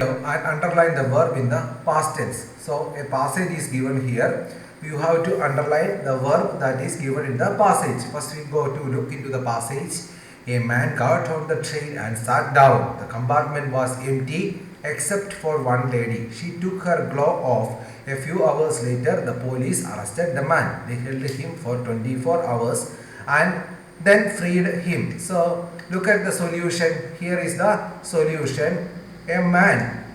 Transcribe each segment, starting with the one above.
and underline the verb in the past tense. So a passage is given here. You have to underline the verb that is given in the passage. First we go to look into the passage. A man got on the train and sat down. The compartment was empty except for one lady. She took her glove off. A few hours later, the police arrested the man. They held him for 24 hours and then freed him. So look at the solution. Here is the solution. A man,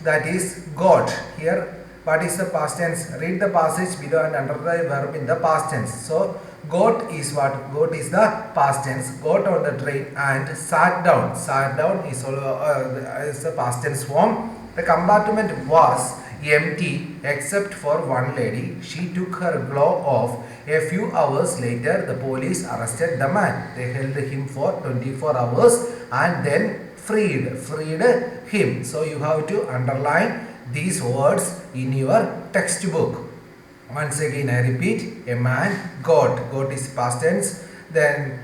that is got. Here, what is the past tense? Read the passage below and underline the verb in the past tense. So got is what? Got is the past tense. Got on the train and sat down. Sat down is the past tense form. The compartment was empty except for one lady. She took her glove off. A few hours later, the police arrested the man. They held him for 24 hours and then freed him. So you have to underline these words in your textbook. Once again I repeat, a man got is past tense, then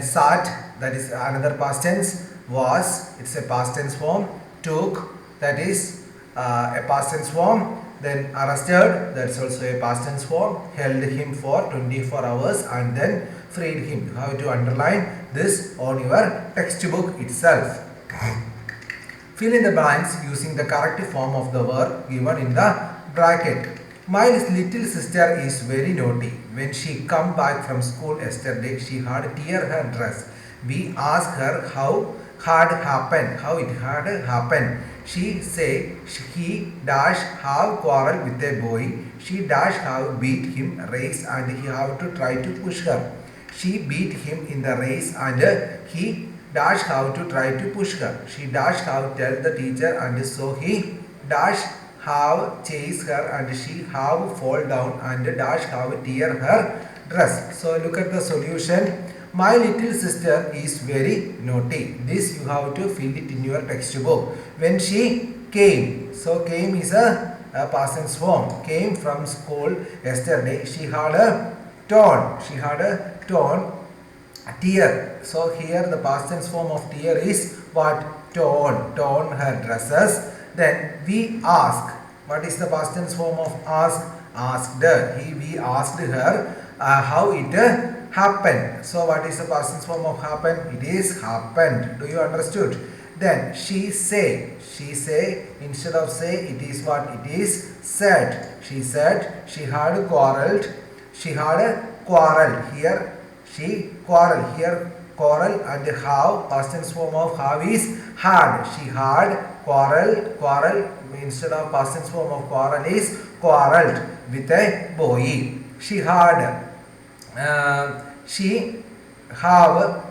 sat, that is another past tense, was, it's a past tense form, took, that is a past tense form, then arrested, that's also a past tense form, held him for 24 hours and then freed him. You have to underline this on your textbook itself. Fill in the blanks using the correct form of the verb given in the bracket. My little sister is very naughty. When she come back from school yesterday, she had tear her dress. We asked her how it had happened. She say he dash have quarrel with a boy. She dash have beat him race and he have to try to push her. She beat him in the race and he dash have to try to push her. She dash have tell the teacher and so he dash have chase her and she have fall down and dash have tear her dress. So look at the solution. My little sister is very naughty. This you have to fill it in your textbook. When she came, so came is a past tense form. Came from school yesterday. She had a torn tear. So here the past tense form of tear is what? Torn her dresses. Then we ask. What is the past tense form of ask? Asked. We asked her how it happened. So what is the past tense form of happen? It is happened. Do you understood? Then she say instead of say it is what? It is said. She said she had quarreled. She had a quarrel. Here she quarrel. Here quarrel and have, past tense form of have is had. She had quarrel instead of past tense form of quarrel is quarreled with a boy. She had she have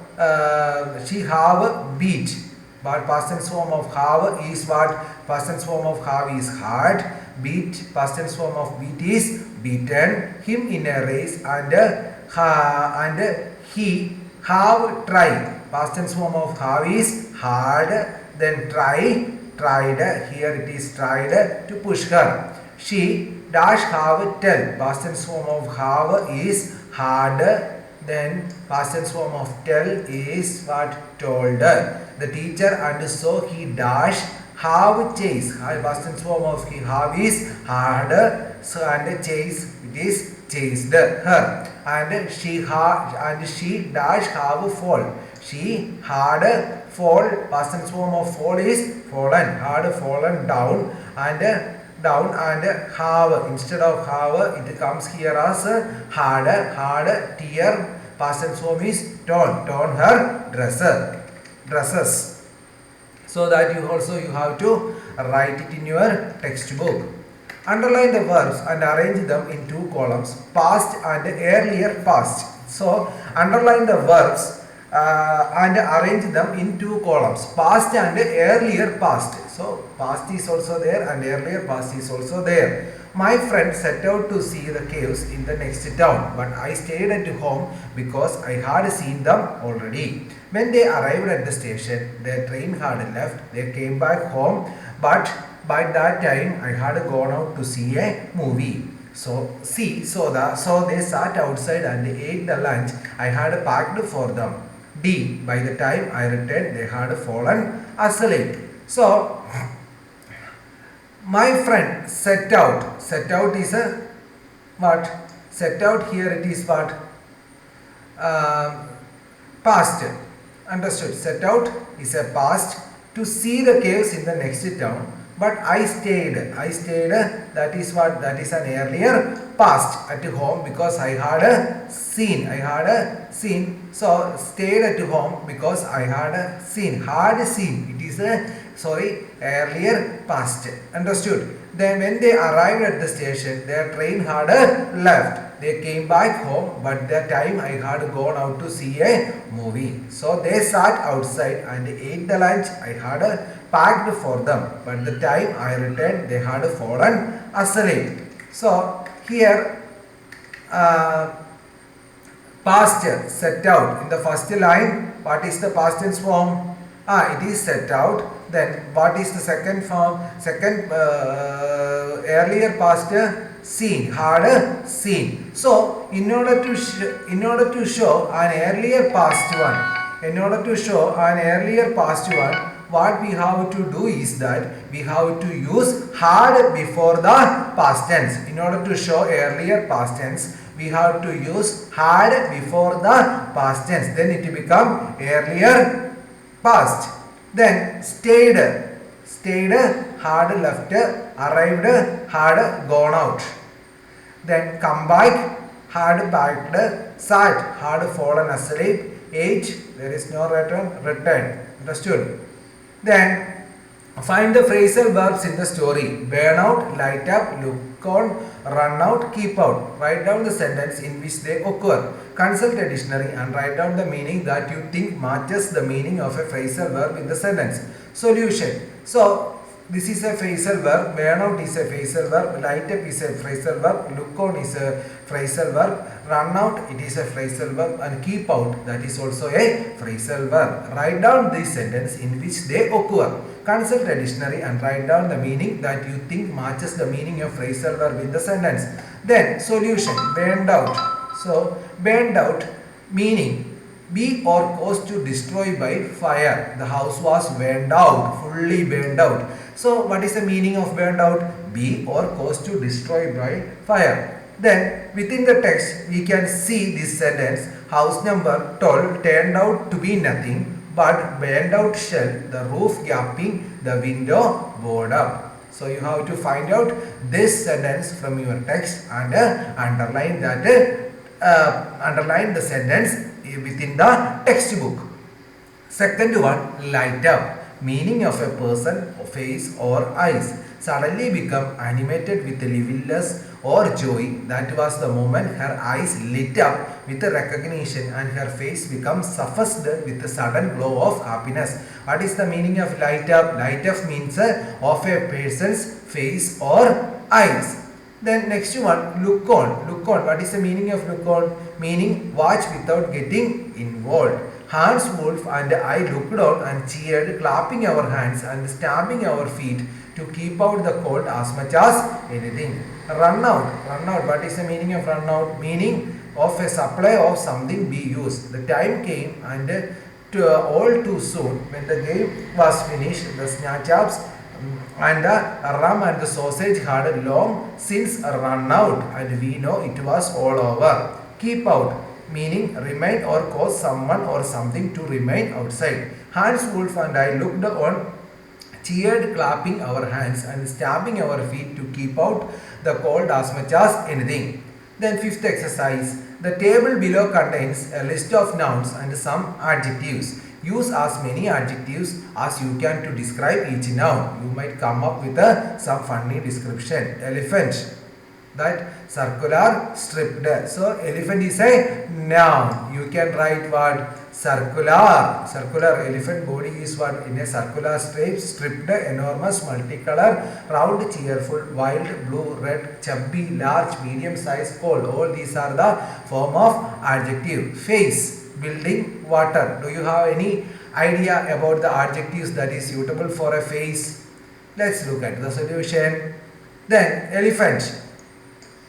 beat. But past tense form of have is what? Past tense form of have is had. Beat, past tense form of beat is beaten him in a race and he have tried. Past tense form of have is had. Then tried. Here it is tried to push her. She dash have tell. Past tense form of have is had. Then past tense form of tell is what? Told. The teacher and so he dash have chase. Past tense form of he have is had. So and chase it is chased her. And she dash have fall. She had fall. Past tense form of fall is fallen. Had fallen down and have, instead of have it comes here as had tear. Past tense form is torn her dresses. So that you have to write it in your textbook. Underline the verbs and arrange them in two columns, past and earlier past. So underline the verbs and arrange them in two columns, past and earlier past. So past is also there and earlier past is also there. My friend set out to see the caves in the next town, but I stayed at home because I had seen them already. When they arrived at the station, their train had left. They came back home, but by that time I had gone out to see a movie. So they sat outside and ate the lunch I had packed for them. D. By the time I returned, they had fallen asleep. So my friend set out. Set out is a what? Set out here it is what? Past. Understood? Set out is a past to see the caves in the next town. But I stayed. I stayed. That is what? That is an earlier past at home because I had seen. I had seen. So stayed at home because I had seen. Had seen. It is a earlier past. Understood? Then when they arrived at the station, their train had left. They came back home, but that time I had gone out to see a movie. So they sat outside and ate the lunch I had packed for them. But the time I returned, they had fallen asleep. So here, past set out. In the first line, what is the past tense form? It is set out. Then what is the second form? Second earlier past seen, had seen. So in order to show an earlier past one, what we have to do is that we have to use had before the past tense. In order to show earlier past tense, we have to use had before the past tense. Then it will become earlier past. Then stayed, had left, arrived, had gone out. Then come back, had packed, sat, had fallen asleep, ate, there is no return, returned. Understood? Then find the phrasal verbs in the story. Burn out, light up, look on, run out, keep out. Write down the sentence in which they occur. Consult a dictionary and write down the meaning that you think matches the meaning of a phrasal verb in the sentence. Solution. So this is a phrasal verb. Burn out is a phrasal verb. Light up is a phrasal verb. Look on is a phrasal verb. Run out, it is a phrasal verb. And keep out, that is also a phrasal verb. Write down this sentence in which they occur. Consult a dictionary and write down the meaning that you think matches the meaning of phrasal verb in the sentence. Then solution. Burned out. So burned out meaning be or caused to destroy by fire. The house was burned out, fully burned out. So what is the meaning of burned out? Be or caused to destroy by fire. Then within the text we can see this sentence. House number 12 turned out to be nothing but burned out shell, the roof gaping, the window boarded up. So you have to find out this sentence from your text and underline that. Underline the sentence within the textbook. Second one, light up. Meaning of a person, face or eyes. Suddenly become animated with liveliness or joy. That was the moment her eyes lit up with recognition and her face becomes suffused with a sudden glow of happiness. What is the meaning of light up? Light up means of a person's face or eyes. Then next one, look on. Look on. What is the meaning of look on? Meaning watch without getting involved. Hans Wolf and I looked on and cheered, clapping our hands and stamping our feet to keep out the cold as much as anything. Run out. Run out. What is the meaning of run out? Meaning of a supply of something be used. The time came and all too soon when the game was finished, the snatch-ups and the rum and the sausage had long since run out and we know it was all over. Keep out meaning remain or cause someone or something to remain outside. Hans Wolf and I looked on, cheered, clapping our hands and stamping our feet to keep out the cold as much as anything. Then fifth exercise. The table below contains a list of nouns and some adjectives. Use as many adjectives as you can to describe each noun. You might come up with some funny description. Elephant, that circular, stripped. So elephant is a noun. You can write what? Circular. Circular elephant body is what? In a circular shape, stripped, enormous, multicolor, round, cheerful, wild, blue, red, chubby, large, medium size, cold. All these are the form of adjective. Face, building, water. Do you have any idea about the adjectives that is suitable for a face? Let's look at the solution. Then elephant.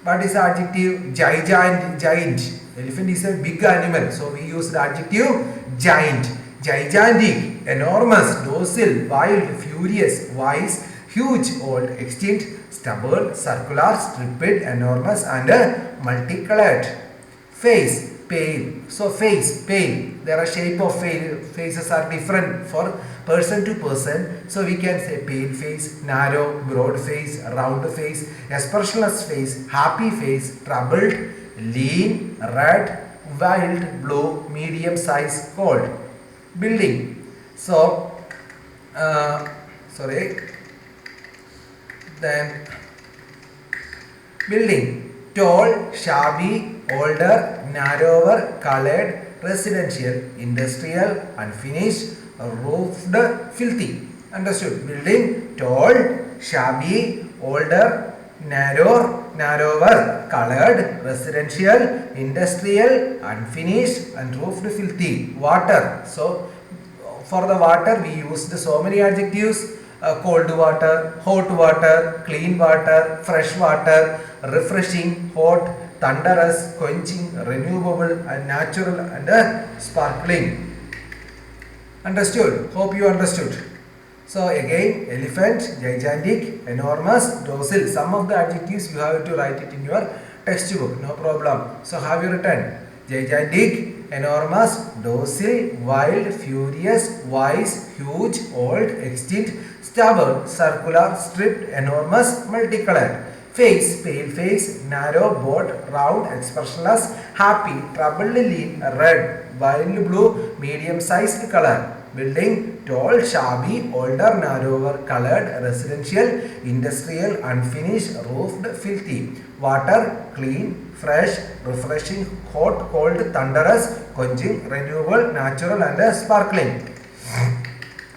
What is the adjective? Giant. Elephant is a big animal. So we use the adjective giant. gigantic, enormous, docile, wild, furious, wise, huge, old, extinct, stubborn, circular, striped, enormous, and multicolored. Face, pale. So face, pale. There are shape of faces are different for person to person. So we can say pale face, narrow, broad face, round face, expressionless face, happy face, troubled, lean, red, wild, blue, medium size, cold. Building. So, sorry. Then building. Tall, shabby, older, narrower, colored, residential, industrial, unfinished, roofed, filthy. Understood? Building. Tall, shabby, older, narrower, colored, residential, industrial, unfinished, and roofed, filthy. Water. So, for the water we used so many adjectives: cold water, hot water, clean water, fresh water, refreshing, hot, thunderous, quenching, renewable, and natural, and sparkling. Understood? Hope you understood. So again, elephant, gigantic, enormous, docile. Some of the adjectives you have to write it in your textbook, no problem. So have you written? Gigantic, enormous, docile, wild, furious, wise, huge, old, extinct, stubborn, circular, stripped, enormous, multicolored. Face, pale face, narrow, broad, round, expressionless, happy, troubled, lean, red, wild blue, medium sized color. Building, tall, shabby, older, narrower, colored, residential, industrial, unfinished, roofed, filthy. Water, clean, fresh, refreshing, hot, cold, thunderous, quenching, renewable, natural, and sparkling.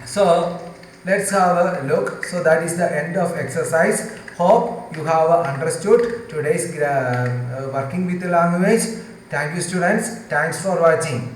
So let's have a look. So that is the end of exercise. Hope you have understood today's working with the language. Thank you, students. Thanks for watching.